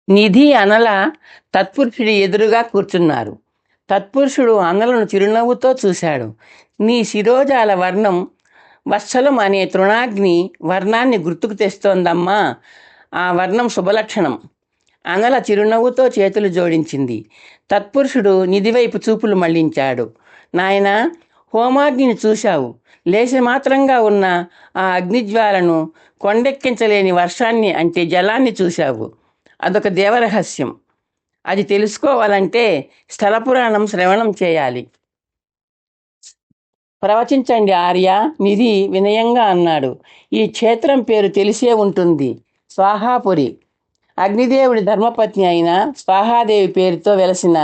నిధి అనల తత్పురుషుడి ఎదురుగా కూర్చున్నారు. తత్పురుషుడు అనలను చిరునవ్వుతో చూశాడు. నీ శిరోజాల వర్ణం వత్సలం అనే తృణాగ్ని వర్ణాన్ని గుర్తుకు తెస్తోందమ్మా. ఆ వర్ణం శుభలక్షణం. అనల చిరునవ్వుతో చేతులు జోడించింది. తత్పురుషుడు నిధివైపు చూపులు మళ్లించాడు. నాయనా, హోమాగ్నిని చూశావు. లేశమాత్రంగా ఉన్న ఆ అగ్నిజ్వాలను కొండెక్కించలేని వర్షాన్ని అంటే జలాన్ని చూశావు. అదొక దేవరహస్యం. అది తెలుసుకోవాలంటే స్థల పురాణం శ్రవణం చేయాలి. ప్రవచించండి ఆర్య, నిధి వినయంగా అన్నాడు. ఈ క్షేత్రం పేరు తెలిసే ఉంటుంది, స్వాహాపురి. అగ్నిదేవుడి ధర్మపత్ని అయిన స్వాహాదేవి పేరుతో వెలసిన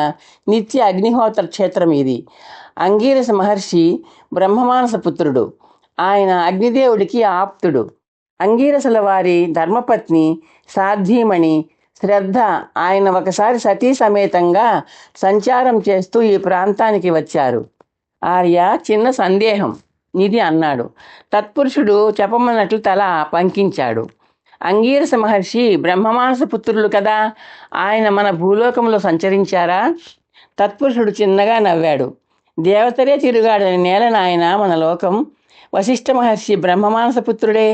నిత్య అగ్నిహోత్ర క్షేత్రం ఇది. అంగీరస మహర్షి బ్రహ్మమానస పుత్రుడు. ఆయన అగ్నిదేవుడికి ఆప్తుడు. అంగీరసుల వారి ధర్మపత్ని సాధ్వీమణి శ్రద్ధ ఆయన ఒకసారి సతీ సమేతంగా సంచారం చేస్తూ ఈ ప్రాంతానికి వచ్చారు. ఆర్య, చిన్న సందేహం, నిధి అన్నాడు. తత్పురుషుడు చెప్పమన్నట్లు తల పంకించాడు. అంగీరస మహర్షి బ్రహ్మమానస పుత్రులు కదా, ఆయన మన భూలోకంలో సంచరించారా? తత్పురుషుడు చిన్నగా నవ్వాడు. దేవతలే తిరుగాడని నేల నాయన మన లోకం. వశిష్ఠ మహర్షి బ్రహ్మమానస పుత్రుడే.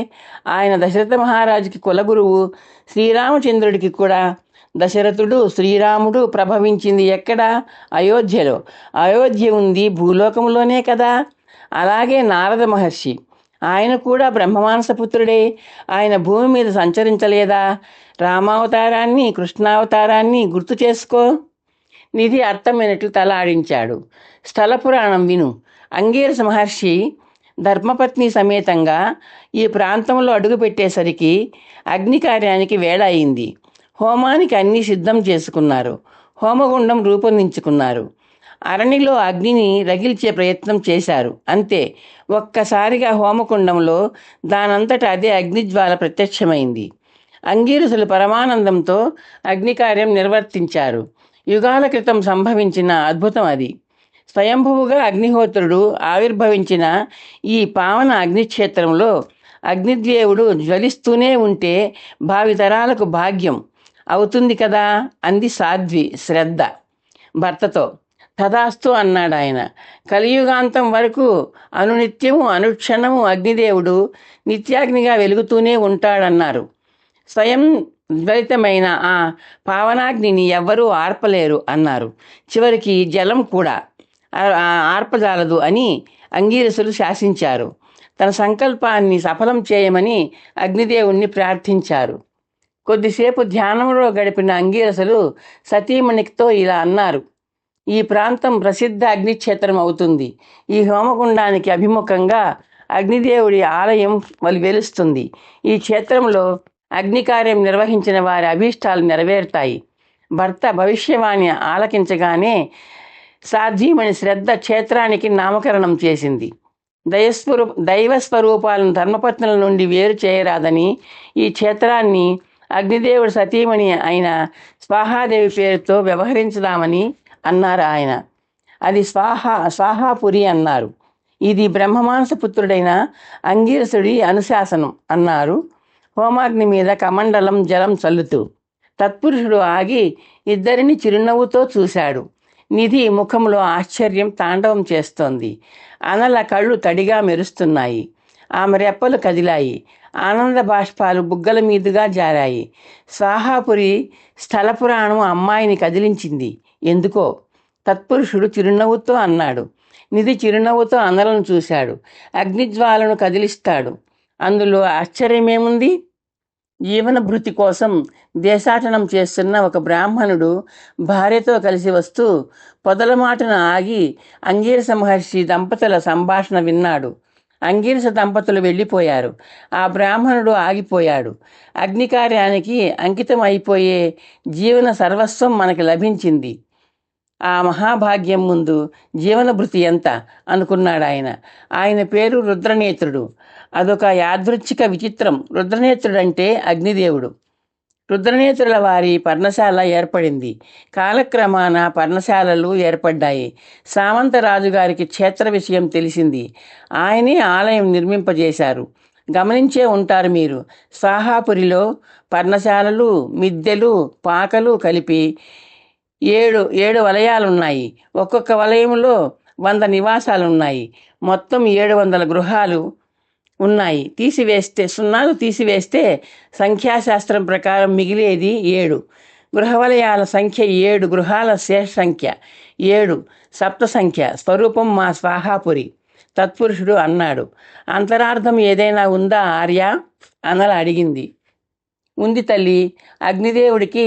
ఆయన దశరథ మహారాజుకి కులగురువు, శ్రీరామచంద్రుడికి కూడా. దశరథుడు శ్రీరాముడు ప్రభవించింది ఎక్కడ? అయోధ్యలో. అయోధ్య ఉంది భూలోకంలోనే కదా. అలాగే నారద మహర్షి, ఆయన కూడా బ్రహ్మమానస పుత్రుడే. ఆయన భూమి మీద సంచరించలేదా? రామావతారాన్ని కృష్ణావతారాన్ని గుర్తు చేసుకో. నిధి అర్థమైనట్లు తల ఆడించాడు. స్థల పురాణం విను. అంగీరస మహర్షి ధర్మపత్ని సమేతంగా ఈ ప్రాంతంలో అడుగుపెట్టేసరికి అగ్ని కార్యానికి వేళ అయింది. హోమానికి అన్నీ సిద్ధం చేసుకున్నారు. హోమగుండం రూపొందించుకున్నారు. అరణిలో అగ్నిని రగిల్చే ప్రయత్నం చేశారు. అంతే, ఒక్కసారిగా హోమకుండంలో దానంతట అదే అగ్నిజ్వాల ప్రత్యక్షమైంది. అంగీరసులు పరమానందంతో అగ్నికార్యం నిర్వర్తించారు. యుగాల క్రితం సంభవించిన అద్భుతం అది. స్వయంభువుగా అగ్నిహోత్రుడు ఆవిర్భవించిన ఈ పావన అగ్నిక్షేత్రంలో అగ్నిదేవుడు జ్వలిస్తూనే ఉంటే భావితరాలకు భాగ్యం అవుతుంది కదా, అంది సాధ్వి శ్రద్ధ భర్తతో. తథాస్తు అన్నాడు ఆయన. కలియుగాంతం వరకు అనునిత్యము అనుక్షణము అగ్నిదేవుడు నిత్యాగ్నిగా వెలుగుతూనే ఉంటాడన్నారు. స్వయం జ్వలితమైన ఆ పావనాగ్నిని ఎవ్వరూ ఆర్పలేరు అన్నారు. చివరికి జలం కూడా ఆర్పజాలదు అని అంగీరసులు శాసించారు. తన సంకల్పాన్ని సఫలం చేయమని అగ్నిదేవుణ్ణి ప్రార్థించారు. కొద్దిసేపు ధ్యానంలో గడిపిన అంగీరసులు సతీమణితో ఇలా అన్నారు. ఈ ప్రాంతం ప్రసిద్ధ అగ్నిక్షేత్రం అవుతుంది. ఈ హోమగుండానికి అభిముఖంగా అగ్నిదేవుడి ఆలయం వెలుస్తుంది. ఈ క్షేత్రంలో అగ్నికార్యం నిర్వహించిన వారి అభీష్టాలు నెరవేరుతాయి. భర్త భవిష్యవాణి ఆలకించగానే సాధ్వీమణి శ్రద్ధ క్షేత్రానికి నామకరణం చేసింది. దైవస్వరూపాలను ధర్మపత్నుల నుండి వేరు చేయరాదని ఈ క్షేత్రాన్ని అగ్నిదేవుడు సతీమణి అయిన స్వాహాదేవి పేరుతో వ్యవహరించుదామని అన్నారు ఆయన. అది స్వాహాపురి అన్నారు. ఇది బ్రహ్మమానస పుత్రుడైన అంగీరసుడి అనుశాసనం అన్నారు హోమాగ్ని మీద కమండలం జలం చల్లుతూ. తత్పురుషుడు ఆగి ఇద్దరిని చిరునవ్వుతో చూశాడు. నిధి ముఖంలో ఆశ్చర్యం తాండవం చేస్తోంది. అనల కళ్ళు తడిగా మెరుస్తున్నాయి. ఆమె రెప్పలు కదిలాయి. ఆనంద బాష్పాలు బుగ్గల మీదుగా జారాయి. స్వాహాపురి స్థల పురాణం అమ్మాయిని కదిలించింది ఎందుకో. తత్పురుషుడు చిరునవ్వుతో అన్నాడు. నిధి చిరునవ్వుతో అనలను చూశాడు. అగ్నిజ్వాలను కదిలిస్తాడు, అందులో ఆశ్చర్యమేముంది? జీవనభృతి కోసం దేశాటనం చేస్తున్న ఒక బ్రాహ్మణుడు భార్యతో కలిసి వస్తూ పొదల మాటన ఆగి అంగీరస మహర్షి దంపతుల సంభాషణ విన్నాడు. అంగీరస దంపతులు వెళ్ళిపోయారు. ఆ బ్రాహ్మణుడు ఆగిపోయాడు. అగ్నికార్యానికి అంకితం అయిపోయే జీవన సర్వస్వం మనకి లభించింది. ఆ మహాభాగ్యం ముందు జీవనభృతి ఎంత అనుకున్నాడు ఆయన. ఆయన పేరు రుద్రనేత్రుడు. అదొక యాదృచ్ఛిక విచిత్రం. రుద్రనేత్రుడంటే అగ్నిదేవుడు. రుద్రనేత్రుల వారి పర్ణశాల ఏర్పడింది. కాలక్రమాన పర్ణశాలలు ఏర్పడ్డాయి. సామంతరాజు గారికి క్షేత్ర విషయం తెలిసింది. ఆయనే ఆలయం నిర్మింపజేశారు. గమనించే ఉంటారు మీరు. స్వాహాపురిలో పర్ణశాలలు, మిద్దెలు, పాకలు కలిపి ఏడు ఏడు వలయాలున్నాయి. ఒక్కొక్క వలయంలో 100 నివాసాలున్నాయి. మొత్తం 700 గృహాలు ఉన్నాయి. సున్నాలు తీసివేస్తే సంఖ్యాశాస్త్రం ప్రకారం మిగిలేది 7. గృహవలయాల సంఖ్య 7, గృహాల శేష సంఖ్య 7. సప్త సంఖ్య స్వరూపం మా స్వాహాపురి. తత్పురుషుడు అన్నాడు. అంతరార్థం ఏదైనా ఉందా ఆర్య? అనల అడిగింది. ఉంది తల్లి. అగ్నిదేవుడికి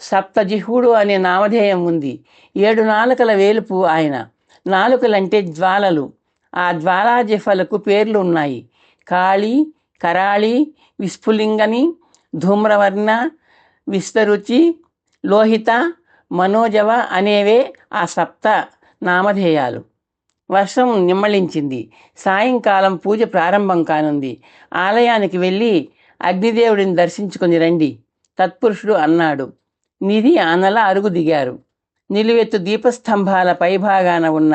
సప్తజిహ్వుడు అనే నామధేయం ఉంది. 7 నాలుకల వేలుపు ఆయన. నాలుకలంటే జ్వాలలు. ఆ జ్వాలాజిహ్వలకు పేర్లు ఉన్నాయి. కాళి, కరాళి, విస్ఫులింగని, ధూమ్రవర్ణ, విస్తరుచి, లోహిత, మనోజవ అనేవే ఆ సప్త నామధేయాలు. వర్షం నిమ్మళించింది. సాయంకాలం పూజ ప్రారంభం కానుంది. ఆలయానికి వెళ్ళి అగ్నిదేవుడిని దర్శించుకొని రండి, తత్పురుషుడు అన్నాడు. నిధి, అనల అరుగు దిగారు. నిలువెత్తు దీపస్తంభాల పైభాగాన ఉన్న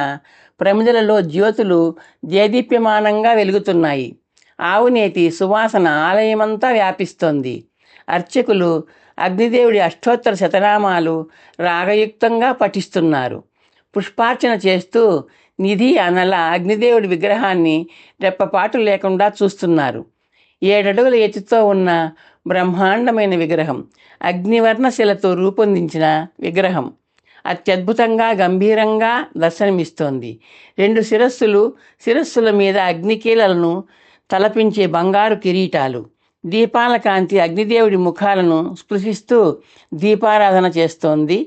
ప్రమిదలలో జ్యోతులు దేదీప్యమానంగా వెలుగుతున్నాయి. ఆవునేతి సువాసన ఆలయమంతా వ్యాపిస్తోంది. అర్చకులు అగ్నిదేవుడి అష్టోత్తర శతనామాలు రాగయుక్తంగా పఠిస్తున్నారు. పుష్పార్చన చేస్తూ నిధి, అనల అగ్నిదేవుడి విగ్రహాన్ని రెప్పపాటు లేకుండా చూస్తున్నారు. 7 అడుగుల ఎత్తుతో ఉన్న బ్రహ్మాండమైన విగ్రహం, అగ్నివర్ణశిలతో రూపొందించిన విగ్రహం అత్యద్భుతంగా గంభీరంగా దర్శనమిస్తోంది. 2 శిరస్సుల మీద అగ్నికీలలను తలపించే బంగారు కిరీటాలు. దీపాల కాంతి అగ్నిదేవుడి ముఖాలను స్పృశిస్తూ దీపారాధన చేస్తోంది.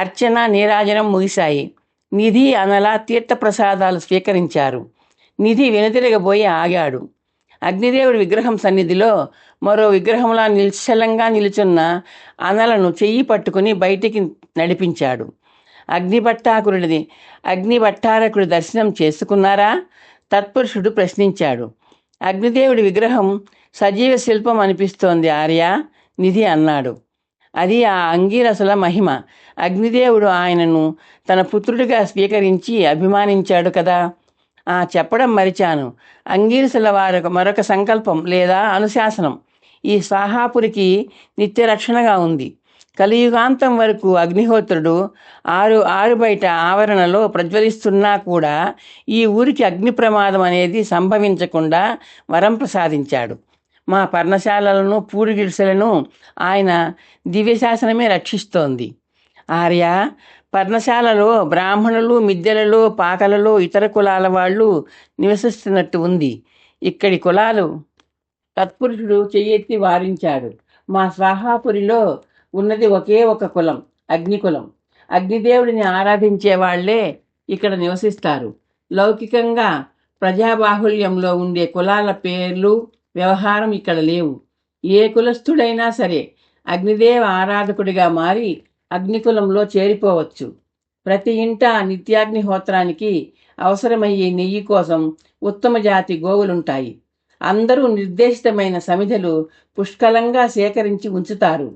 అర్చన, నీరాజనం ముగిశాయి. నిధి, అనల తీర్థప్రసాదాలు స్వీకరించారు. నిధి వెనుతిరగబోయి ఆగాడు. అగ్నిదేవుడి విగ్రహం సన్నిధిలో మరో విగ్రహంలా నిశ్చలంగా నిలుచున్న అనలను చెయ్యి పట్టుకుని బయటికి నడిపించాడు. అగ్నిభట్టారకుడి దర్శనం చేసుకున్నారా? తత్పురుషుడు ప్రశ్నించాడు. అగ్నిదేవుడి విగ్రహం సజీవ శిల్పం అనిపిస్తోంది ఆర్య, నిధి అన్నాడు. అది ఆ అంగీరసుల మహిమ. అగ్నిదేవుడు ఆయనను తన పుత్రుడిగా స్వీకరించి అభిమానించాడు కదా. చెప్పడం మరిచాను. అంగీరసుల మరొక సంకల్పం లేదా అనుశాసనం ఈ స్వాహాపురికి నిత్యరక్షణగా ఉంది. కలియుగాంతం వరకు అగ్నిహోత్రుడు ఆరు బయట ఆవరణలో ప్రజ్వలిస్తున్నా కూడా ఈ ఊరికి అగ్ని ప్రమాదం అనేది సంభవించకుండా వరం ప్రసాదించాడు. మా పర్ణశాలలను, పూడిగిడిసెలను ఆయన దివ్యశాసనమే రక్షిస్తోంది. ఆర్య, పర్ణశాలలో బ్రాహ్మణులు, మిద్దెలలో, పాకలలో ఇతర కులాల వాళ్ళు నివసిస్తున్నట్టు ఉంది. ఇక్కడి కులాలు తత్పురుషుడు చెయ్యెత్తి వారించాడు. మా స్వాహాపురిలో ఉన్నది ఒకే ఒక కులం, అగ్నికులం. అగ్నిదేవుడిని ఆరాధించే వాళ్లే ఇక్కడ నివసిస్తారు. లౌకికంగా ప్రజాబాహుల్యంలో ఉండే కులాల పేర్లు, వ్యవహారం ఇక్కడ లేవు. ఏ కులస్థుడైనా సరే అగ్నిదేవ ఆరాధకుడిగా మారి అగ్నికులంలో చేరిపోవచ్చు. ప్రతి ఇంట నిత్యాగ్నిహోత్రానికి అవసరమయ్యే నెయ్యి కోసం ఉత్తమ జాతి గోవులుంటాయి. అందరూ నిర్దేశితమైన సమిధలు పుష్కలంగా సేకరించి ఉంచుతారు.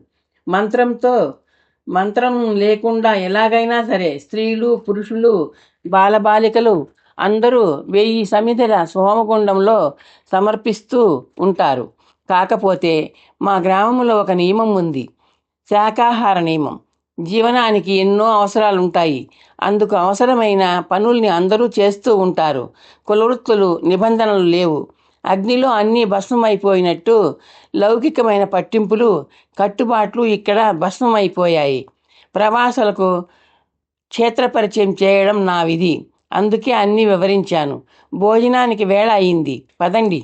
మంత్రం లేకుండా ఎలాగైనా సరే స్త్రీలు, పురుషులు, బాలబాలికలు అందరూ 1000 సమిధల సోమగుండంలో సమర్పిస్తూ ఉంటారు. కాకపోతే మా గ్రామంలో ఒక నియమం ఉంది, శాకాహార నియమం. జీవనానికి ఎన్నో అవసరాలుంటాయి. అందుకు అవసరమైన పనుల్ని అందరూ చేస్తూ ఉంటారు. కులవృత్తులు, నిబంధనలు లేవు. అగ్నిలో అన్నీ భస్మమైపోయినట్టు లౌకికమైన పట్టింపులు, కట్టుబాట్లు ఇక్కడ భస్మమైపోయాయి. ప్రవాసులకు క్షేత్రపరిచయం చేయడం నా విధి. అందుకే అన్నీ వివరించాను. భోజనానికి వేళ అయింది, పదండి.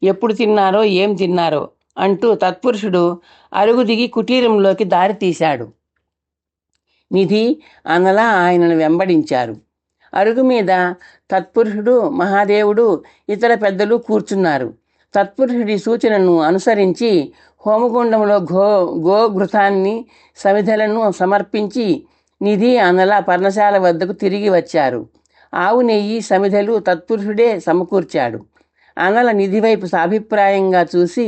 ఎప్పుడు తిన్నారో, ఏం తిన్నారో అంటూ తత్పురుషుడు అరుగు దిగి కుటీరంలోకి దారి తీశాడు. నిధి, అనల ఆయనను వెంబడించారు. అరుగు మీద తత్పురుషుడు, మహాదేవుడు, ఇతర పెద్దలు కూర్చున్నారు. తత్పురుషుడి సూచనను అనుసరించి హోమగుండంలో గోఘృతాన్ని, సమిధలను సమర్పించి నిధి, అనల పర్ణశాల వద్దకు తిరిగి వచ్చారు. ఆవు నెయ్యి, సమిధలు తత్పురుషుడే సమకూర్చాడు. అనల నిధి వైపు సాభిప్రాయంగా చూసి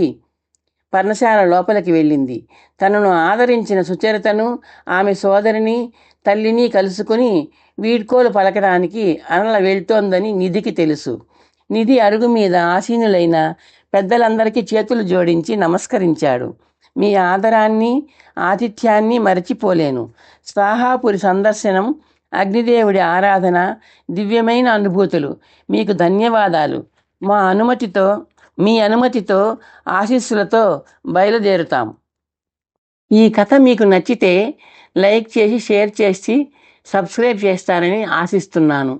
పర్ణశాల లోపలికి వెళ్ళింది. తనను ఆదరించిన సుచరితను, ఆమె సోదరిని, తల్లిని కలుసుకుని వీడ్కోలు పలకడానికి అనల వెళ్తోందని నిధికి తెలుసు. నిధి అరుగు మీద ఆసీనులైన పెద్దలందరికీ చేతులు జోడించి నమస్కరించాడు. మీ ఆదరాన్ని, ఆతిథ్యాన్ని మరచిపోలేను. స్వాహాపురి సందర్శనం, అగ్నిదేవుడి ఆరాధన, దివ్యమైన అనుభూతులు. మీకు ధన్యవాదాలు. మీ అనుమతితో, ఆశీస్సులతో బయలుదేరుతాం. ఈ కథ మీకు నచ్చితే లైక్ చేసి, షేర్ చేసి, సబ్స్క్రైబ్ చేస్తారని ఆశిస్తున్నాను.